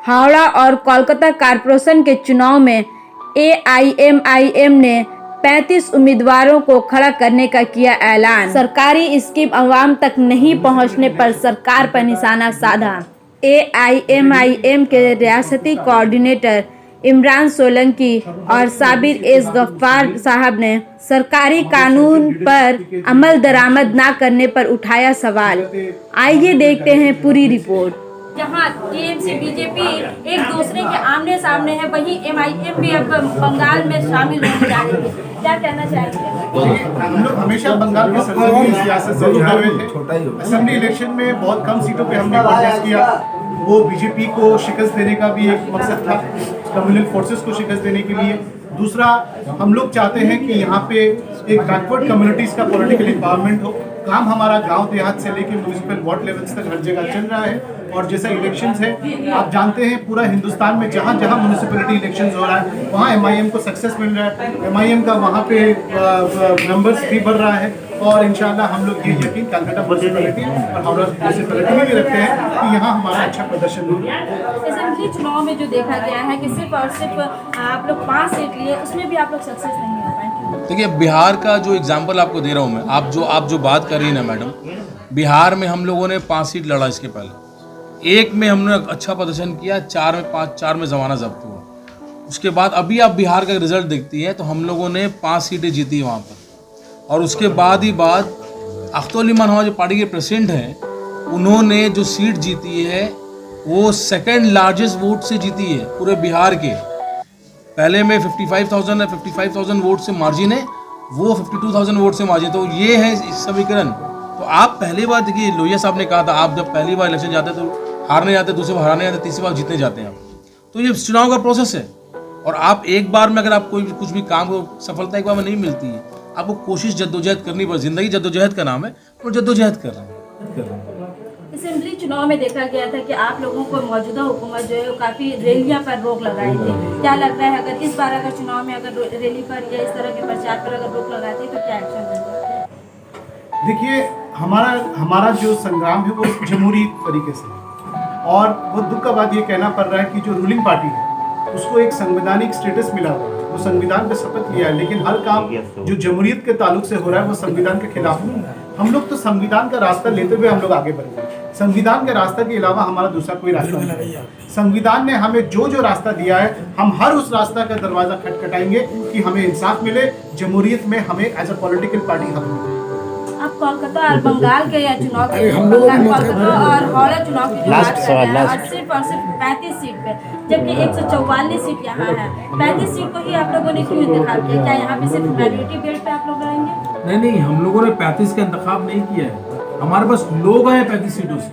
हावड़ा और कोलकाता कारपोरेशन के चुनाव में एआईएमआईएम ने 35 उम्मीदवारों को खड़ा करने का किया ऐलान। सरकारी स्कीम अवाम तक नहीं पहुंचने पर सरकार पर निशाना साधा। एआईएमआईएम के रियासती कोऑर्डिनेटर इमरान सोलंकी और साबिर एस गफ्फार साहब ने सरकारी कानून पर अमल दरामद न करने पर उठाया सवाल। आइए देखते हैं पूरी रिपोर्ट। जहाँ टीएमसी बीजेपी एक दूसरे के आमने सामने है, वहीं एमआईएम भी अब बंगाल में शामिल होने जा रही है। क्या कहना चाहेंगे? हम लोग हमेशा बंगाल के संसदीय सियासत से जुड़े हुए थे। असेंबली इलेक्शन में बहुत कम सीटों पे हमने कॉन्टेस्ट किया। वो बीजेपी को शिकस्त देने का भी एक मकसद था, कम्युनल फोर्सेस को शिकस्त देने के लिए। दूसरा, हम लोग चाहते हैं कि यहाँ पे एक बैकवर्ड कम्युनिटीज का पॉलिटिकल एम्पावरमेंट हो। काम हमारा गांव देहात से लेकर म्यूनिसिपल वार्ड लेवल्स तक हर जगह चल रहा है। और जैसा इलेक्शंस है, आप जानते हैं पूरा हिंदुस्तान में जहाँ जहाँ म्यूनिसिपैलिटी इलेक्शंस हो रहा है वहाँ एमआईएम को सक्सेस मिल रहा है। एमआईएम का वहाँ पे नंबर्स भी बढ़ रहा है। और इंशाल्लाह हम लोग ये यकीन कलकत्ता म्यूनिसिपैलिटी और हावड़ा म्यूनिसिपैलिटी में भी रखते हैं कि यहाँ हमारा अच्छा प्रदर्शन होगा। असेंबली चुनाव में जो देखा गया है कि सिर्फ और सिर्फ आप लोग 5 सीट लिए, उसमें भी आप लोग सक्सेस नहीं हो पाए। देखिए, बिहार का जो एग्जाम्पल आपको दे रहा हूँ मैं, आप जो बात कर रही हैं ना मैडम, बिहार में हम लोगों ने 5 सीट लड़ा। इसके पहले एक में हमने अच्छा प्रदर्शन किया, 4 में ज़माना जब्त हुआ। उसके बाद अभी आप बिहार का रिजल्ट देखती हैं तो हम लोगों ने 5 सीटें जीती वहाँ पर। और उसके बाद अख्तर अली खान जो पार्टी के प्रेसिडेंट हैं, उन्होंने जो सीट जीती है वो सेकंड लार्जेस्ट वोट से जीती है पूरे बिहार के। पहले में 55,000 वोट से मार्जिन है, वो 52,000 वोट से मार्जिन। तो ये है समीकरण। तो आप पहली बार देखिए, लोहिया साहब ने कहा था आप जब पहली बार इलेक्शन जाते तो हारने जाते, दूसरी बार हराने जाते, तीसरी बार जीतने जाते हैं आप। तो ये चुनाव का प्रोसेस है। और आप एक बार में अगर आप कुछ भी काम को सफलता एक बार में नहीं मिलती है, आपको कोशिश जद्दोजहद करनी पड़े। जिंदगी जद्दोजहद का नाम है और जद्दोजहद कर रहे हैं। असेंबली चुनाव में देखा गया था कि आप लोगों को मौजूदा हुकूमत जो है वो काफ़ी रैलियां पर रोक लगाई थी। क्या लगता है अगर इस बार अगर चुनाव में अगर रैली पर या इस तरह के प्रचार पर अगर रोक लगाती तो क्या एक्शन होगा? देखिए, हमारा जो संग्राम है वो जमहूरी तरीके से है। और वो दुख का बात ये कहना पड़ रहा है कि जो रूलिंग पार्टी है उसको एक संवैधानिक स्टेटस मिला हुआ है, वो संविधान पे शपथ लिया है, लेकिन हर काम जो जमहूरियत के ताल्लुक से हो रहा है वो संविधान के खिलाफ नहीं है। हम लोग तो संविधान का रास्ता लेते हुए हम लोग आगे बढ़ गए। संविधान के रास्ते के अलावा हमारा दूसरा कोई रास्ता नहीं है। संविधान ने हमें जो रास्ता दिया है, हम हर उस रास्ता का दरवाजा खटखटाएंगे कि हमें इंसाफ मिले, जमहूरियत में हमें एज अ पॉलिटिकल पार्टी हक मिले। आप कोलकाता और बंगाल के या चुनाव के कोलकाता और हावड़ा चुनाव की बात कर रहे हैं और सिर्फ 35 सीट पे, जबकि 144 सीट यहाँ है। 35 सीट को ही आप लोगों ने क्यों इंतखाब किया? क्या यहाँ पे सिर्फ मेजोरिटी बेल्ट पे आप लोग रहेंगे? नहीं, हम लोगों ने 35 का इंतखाब नहीं किया है। हमारे पास लोग हैं 35 सीटों से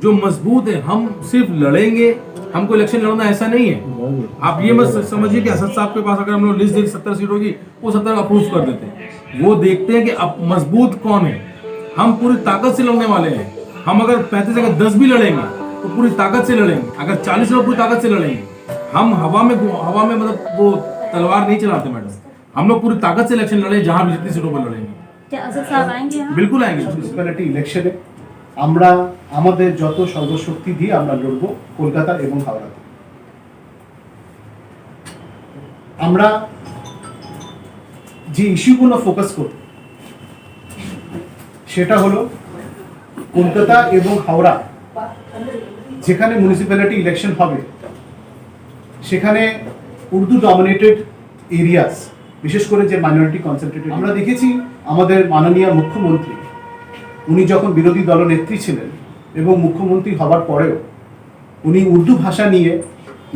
जो मजबूत है। हम सिर्फ लड़ेंगे, हमको इलेक्शन लड़ना ऐसा नहीं है। आप ये मत समझिए कि असद साहब के पास अगर हम लोग लिस्ट देख 70 सीटों की, वो 70 अप्रूव कर देते हैं। वो देखते हैं कि अब मजबूत कौन है। हम पूरी ताकत से लड़ने वाले हैं। हम अगर 35 अगर 10 भी लड़ेंगे तो पूरी ताकत से लड़ेंगे। अगर 40 लोग पूरी ताकत से लड़ेंगे। हम हवा में मतलब वो तलवार नहीं चलाते मैडम। हम लोग पूरी ताकत से इलेक्शन लड़े, जहां भी जितनी सीटों पर लड़ेंगे। क्या असद साहब आएंगे? बिल्कुल आएंगे। म्यूनिसिपैलिटी इलेक्शने আমরা আমাদের যত সর্বশক্তি দিয়ে আমরা লড়ব কলকাতা এবং হাওড়াতে। আমরা যে ইস্যুগুলো ফোকাস করব সেটা হলো কলকাতা এবং হাওড়া যেখানে মিউনিসিপ্যালিটি ইলেকশন হবে সেখানে উর্দু ডমিনেটেড এরিয়াস, বিশেষ করে যে মাইনরিটি কনসেন্ট্রেটেড। আমরা দেখেছি আমাদের মাননীয় মুখ্যমন্ত্রী, উনি যখন বিরোধী দলনেত্রী ছিলেন এবং মুখ্যমন্ত্রী হবার পরেও উনি উর্দু ভাষা নিয়ে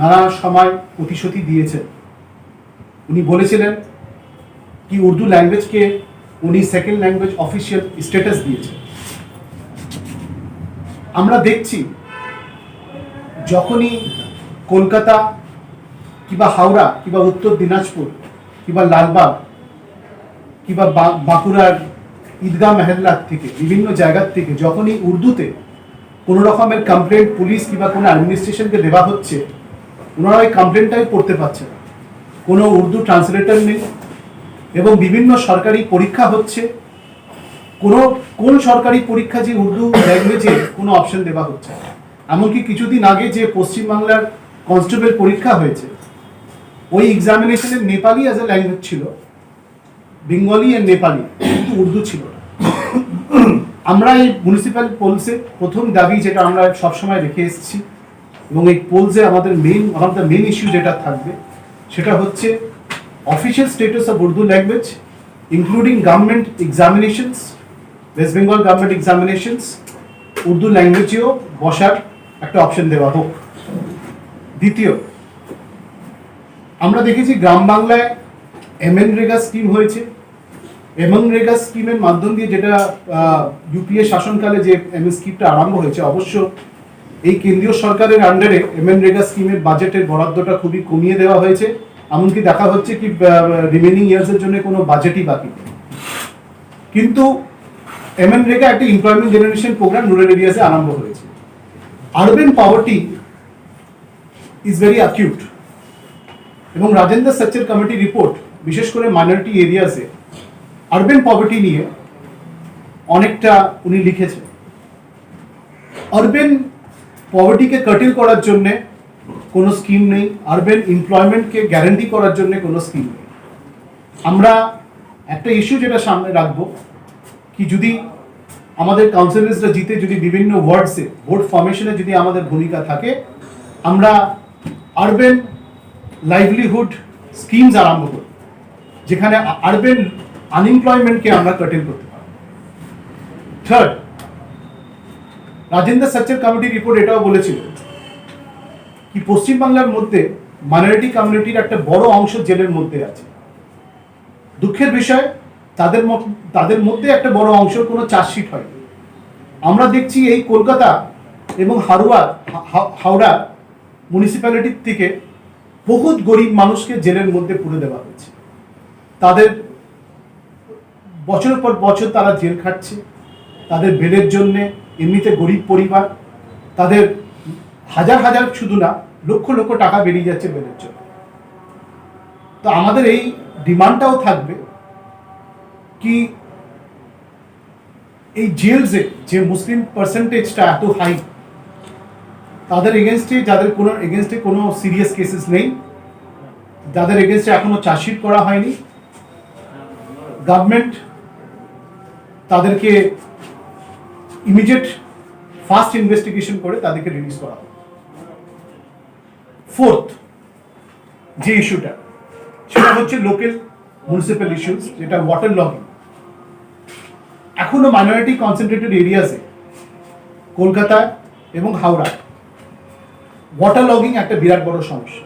নানা সময় প্রতিশ্রুতি দিয়েছেন। উনি বলেছিলেন कि उर्दू लैंग्वेज के उन्हीं सेकेंड लैंग्वेज ऑफिशियल स्टेटस दिए। আমরা দেখছি যখনই কলকাতা কিংবা হাওড়া কিংবা উত্তর দিনাজপুর কিংবা লালবাগ কিংবা বাঁকুড়ার ঈদগাহ মহল্লা থেকে বিভিন্ন জায়গা থেকে যখনই উর্দুতে কোনো রকমের কমপ্লেন্ট পুলিশ কিংবা কোনো অ্যাডমিনিস্ট্রেশনকে দেওয়া হচ্ছে, ওনারা ওই কমপ্লেন্টটাই পড়তে পারছে না। কোনো উর্দু ট্রান্সলেটর নেই এবং বিভিন্ন সরকারি পরীক্ষা হচ্ছে, কোন সরকারি পরীক্ষা যে উর্দু ল্যাঙ্গুয়েজে কোনো অপশন দেওয়া হচ্ছে। এমনকি কিছুদিন আগে যে পশ্চিমবাংলার কনস্টেবল পরীক্ষা হয়েছে, ওই এক্সামিনেশনে নেপালি অ্যাজ এ ল্যাঙ্গুয়েজ ছিল, বেঙ্গলি আর নেপালি, কিন্তু উর্দু ছিল না। আমরা এই মিউনিসিপ্যাল পোলসে প্রথম দাবি যেটা আমরা সবসময় রেখে এসেছি, এবং এই পোলসে আমাদের মেন ইস্যু যেটা থাকবে সেটা হচ্ছে official status of Urdu language including government examinations, west Bengal government examinations, Urdu ল্যাঙ্গুয়েজেও বসার একটা অপশন দেওয়া হোক। দ্বিতীয়, আমরা দেখেছি গ্রাম বাংলায় এমএনরেগা স্কিম হয়েছে। এমএনরেগা স্কিমের মাধ্যম দিয়ে যেটা ইউপিএ শাসনকালে যে স্কিমটা আরম্ভ হয়েছে, অবশ্য এই কেন্দ্রীয় সরকারের আন্ডারে এমএনরেগা স্কিমের বাজেটের বরাদ্দটা খুবই কমিয়ে দেওয়া হয়েছে, এমনকি দেখা হচ্ছে কি রিমেনিং ইয়ার্সের জন্য কোনো বাজেটই বাকি নেই। কিন্তু এমএনরেগা একটা এমপ্লয়মেন্ট জেনারেশন প্রোগ্রাম রুরাল এরিয়াসে আরম্ভ হয়েছে। Urban poverty is very acute, এবং রাজেন্দ্র সচ্চর কমিটি রিপোর্ট বিশেষ করে মাইনরিটি এরিয়াসে আরবান পভার্টি নিয়ে অনেকটা উনি লিখেছেন। আরবান পভার্টিকে কাটিল করার জন্য কোনো স্কিম নেই, আরবান এমপ্লয়মেন্টকে গ্যারান্টি করার জন্য কোনো স্কিম নেই। আমরা একটা ইস্যু যেটা সামনে রাখবো কি, যদি আমাদের কাউন্সিলর্সরা জিতে যদি বিভিন্ন ওয়ার্ডসে ভোট ফর্মেশনে যদি আমাদের ভূমিকা থাকে, আমরা আরবান লাইভলিহুড স্কিমস আরম্ভ করি, যেখানে আরবান আনএমপ্লয়মেন্টকে আমরা কাটেল করতে পারি। থার্ড, রাজেন্দ্র সচ্চর কমিটি রিপোর্ট এটাও বলেছিল কি পশ্চিমবাংলার মধ্যে মাইনরিটি কমিউনিটির একটা বড় অংশ জেলের মধ্যে আছে। দুঃখের বিষয়, তাদের মধ্যে একটা বড় অংশ কোনো চার্জশিট হয়নি। আমরা দেখছি এই কলকাতা এবং হাওড়া মিউনিসিপ্যালিটির থেকে বহুত গরিব মানুষকে জেলের মধ্যে পুরে দেওয়া হয়েছে। তাদের বছরের পর বছর তারা জেল খাটছে, তাদের বেলের জন্যে এমনিতে গরিব পরিবার, তাদের হাজার হাজার শুধু না লক্ষ লক্ষ টাকা বেরিয়ে যাচ্ছে বেলের জন্য। তো আমাদের এই ডিমান্ডটাও থাকবে কি এই জেলসে যে মুসলিম পার্সেন্টেজটা এত হাই, তাদের এগেনস্টে এগেনস্টে কোনো সিরিয়াস কেসেস নেই, যাদের এগেনস্টে এখনো চার্জশিট করা হয়নি, গভর্নমেন্ট তাদেরকে ইমিডিয়েট ফাস্ট ইনভেস্টিগেশন করে তাদেরকে রিলিজ করা হবে। ফোর্থ যে ইস্যুটা, সেটা হচ্ছে লোকাল মিউনিসিপ্যাল ইস্যুস, যেটা ওয়াটার লগিং। এখনো মাইনরিটি কনসেন্ট্রেটেড এরিয়াসে কলকাতা এবং হাওড়া ওয়াটার লগিং একটা বিরাট বড় সমস্যা।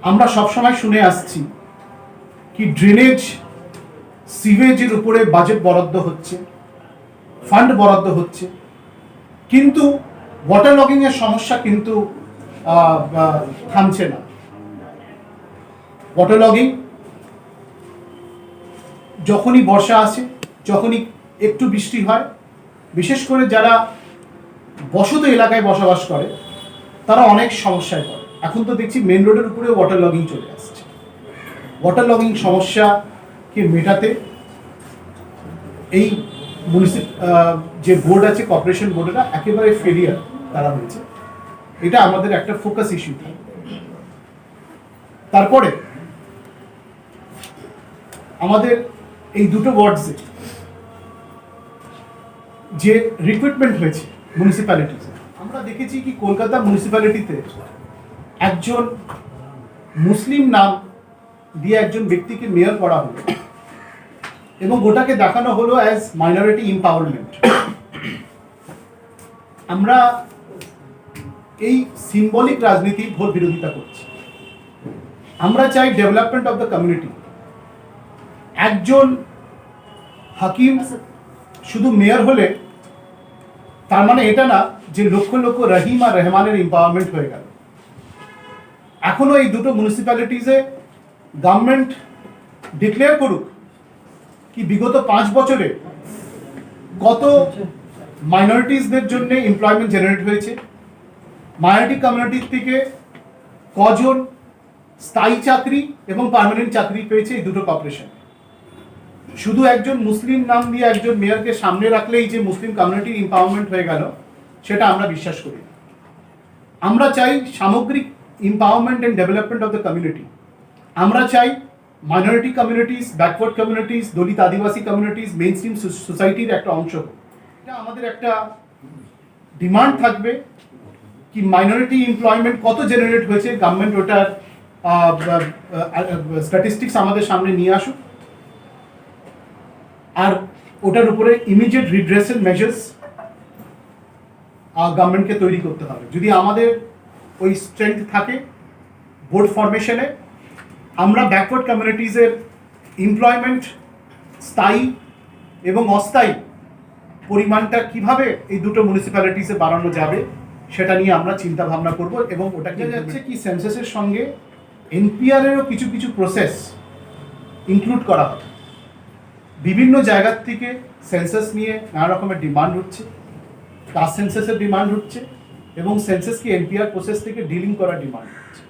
আমরা সবসময় শুনে আসছি কি ড্রেনেজ সিভেজের উপরে বাজেট বরাদ্দ হচ্ছে, ফান্ড বরাদ্দ হচ্ছে, কিন্তু ওয়াটার লগিং এর সমস্যা কিন্তু থামছে না। ওয়াটার লগিং যখনই বর্ষা আসে, যখনই একটু বৃষ্টি হয়, বিশেষ করে যারা বসত এলাকায় বসবাস করে তারা অনেক সমস্যায় পড়ে। এখন তো দেখছি মেন রোডের উপরে ওয়াটার লগিং চলে আসছে। ওয়াটার লগিং সমস্যাকে মেটাতে এই যে বোর্ড আছে, কর্পোরেশন বোর্ডেরা একেবারে ফেলিয়ার তারা হয়েছে। এটা আমাদের একটা ফোকাস ইস্যু থাকে। তারপরে আমাদের এই দুটো ওয়ার্ডসে যে রিক্রুটমেন্ট হয়েছে মিউনিসিপ্যালিটিতে, আমরা দেখেছি কি কলকাতা মিউনিসিপ্যালিটিতে একজন মুসলিম নাম দিয়ে একজন ব্যক্তিকে মেয়র করা হলো এবং ওটাকে দেখানো হলো অ্যাজ মাইনরিটি এম্পাওয়ারমেন্ট। আমরা এই সিম্বলিক রাজনীতি ভোট বিরোধিতা করছি। আমরা চাই ডেভেলপমেন্ট অফ দ্য কমিউনিটি। একজন হাকিম শুধু মেয়র হলে তার মানে এটা না যে লক্ষ লক্ষ রহিম আর রহমানের এম্পাওয়ারমেন্ট হয়ে গেল। এখনো এই দুটো মিউনিসিপ্যালিটিজে গভর্নমেন্ট ডিক্লেয়ার করুক কি বিগত 5 বছরে কত মাইনরিটিসদের জন্য এমপ্লয়মেন্ট জেনারেট হয়েছে, মাইনরিটি কমিউনিটির থেকে কজন স্থায়ী চাকরি এবং পার্মানেন্ট চাকরি পেয়েছে এই দুটো কর্পোরেশন। শুধু একজন মুসলিম নাম দিয়ে একজন মেয়রকে সামনে রাখলেই যে মুসলিম কমিউনিটির এম্পাওয়ারমেন্ট হয়ে গেল, সেটা আমরা বিশ্বাস করি। আমরা চাই সামগ্রিক empowerment and development of the community. আমরা চাই মাইনরিটি কমিউনিটিস, ব্যাকওয়ার্ড কমিউনিটিস, দলিত আদিবাসী কমিউনিটিস মেইন স্ট্রিম সোসাইটির একটা অংশ হোক। এটা আমাদের একটা ডিমান্ড থাকবে কি মাইনরিটি এমপ্লয়মেন্ট কত জেনারেট হয়েছে, গভর্নমেন্ট ওটার স্ট্যাটিস্টিক্স আমাদের সামনে নিয়ে আসুক, আর ওটার উপরে ইমিডিয়েট রিড্রেসাল মেজার্স গভর্নমেন্টকে তৈরি করতে হবে। যদি আমাদের ওই স্ট্রেংথ থাকে বোর্ড ফরমেশনে, আমরা ব্যাকওয়ার্ড কমিউনিটিজের এমপ্লয়মেন্ট স্থায়ী এবং অস্থায়ী পরিমাণটা কিভাবে এই দুটো মিউনিসিপ্যালিটিসে বাড়ানো যাবে সেটা নিয়ে আমরা চিন্তা ভাবনা করব। এবং ওটা কি যাচ্ছে কি সেন্সাসের সঙ্গে এনপিআরেরও কিছু কিছু প্রসেস ইনক্লুড করা হবে। বিভিন্ন জায়গার থেকে সেন্সাস নিয়ে নানা রকমের ডিমান্ড হচ্ছে, কাস্ট সেন্সাসের ডিমান্ড হচ্ছে এবং সেন্সাসকে এনপিআর প্রসেস থেকে ডিলিং করার ডিমান্ড হচ্ছে।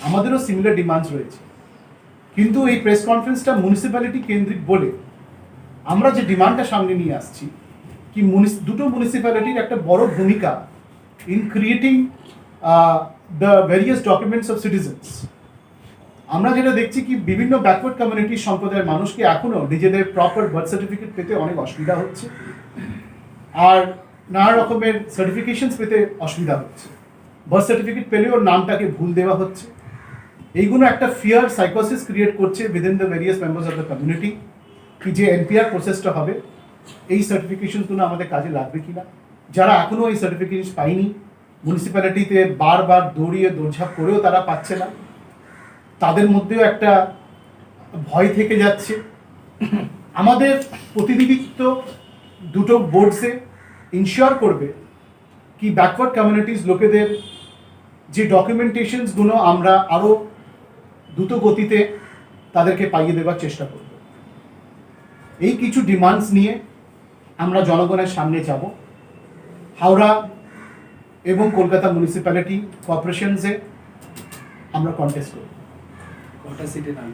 আমাদেরও সিমিলার ডিমান্ডস রয়েছে, কিন্তু এই প্রেস কনফারেন্সটা মিউনিসিপ্যালিটি কেন্দ্রিক বলে আমরা যে ডিমান্ডটা সামনে নিয়ে আসছি কি দুটো মিউনিসিপ্যালিটির একটা বড় ভূমিকা in creating the various documents of citizens. আমরা যেটা দেখছি কি বিভিন্ন ব্যাকওয়ার্ড কমিউনিটি সম্প্রদায়ের মানুষকে এখনও নিজেদের প্রপার বার্থ সার্টিফিকেট পেতে অনেক অসুবিধা হচ্ছে, আর নানা রকমের সার্টিফিকেশনস পেতে অসুবিধা হচ্ছে। বার্থ সার্টিফিকেট পেলেও নামটাকে ভুল দেওয়া হচ্ছে। এইগুলো একটা ফিয়ার সাইকোসিস ক্রিয়েট করছে within the various members of the community কি যে এনপিআর প্রসেসটা হবে এই সার্টিফিকেশনগুলো আমাদের কাজে লাগবে কিনা। যারা এখনও এই সার্টিফিকেশন পায়নি, মিউনিসিপ্যালিটিতে বারবার দৌড়ঝাঁপ করেও তারা পাচ্ছে না, তাদের মধ্যেও একটা ভয় থেকে যাচ্ছে। আমাদের প্রতিনিধিত্ব দুটো বোর্ডসে ইনশিওর করবে কি ব্যাকওয়ার্ড কমিউনিটিস লোকেদের যে ডকুমেন্টেশনসগুলো আমরা আরও দ্রুত গতিতে তাদেরকে পাইয়ে দেওয়ার চেষ্টা করব। এই কিছু ডিমান্ডস নিয়ে আমরা জনগণের সামনে যাব। হাওড়া এবং কলকাতা মিউনিসিপ্যালিটি কর্পোরেশনসে আমরা কন্টেস্ট করব।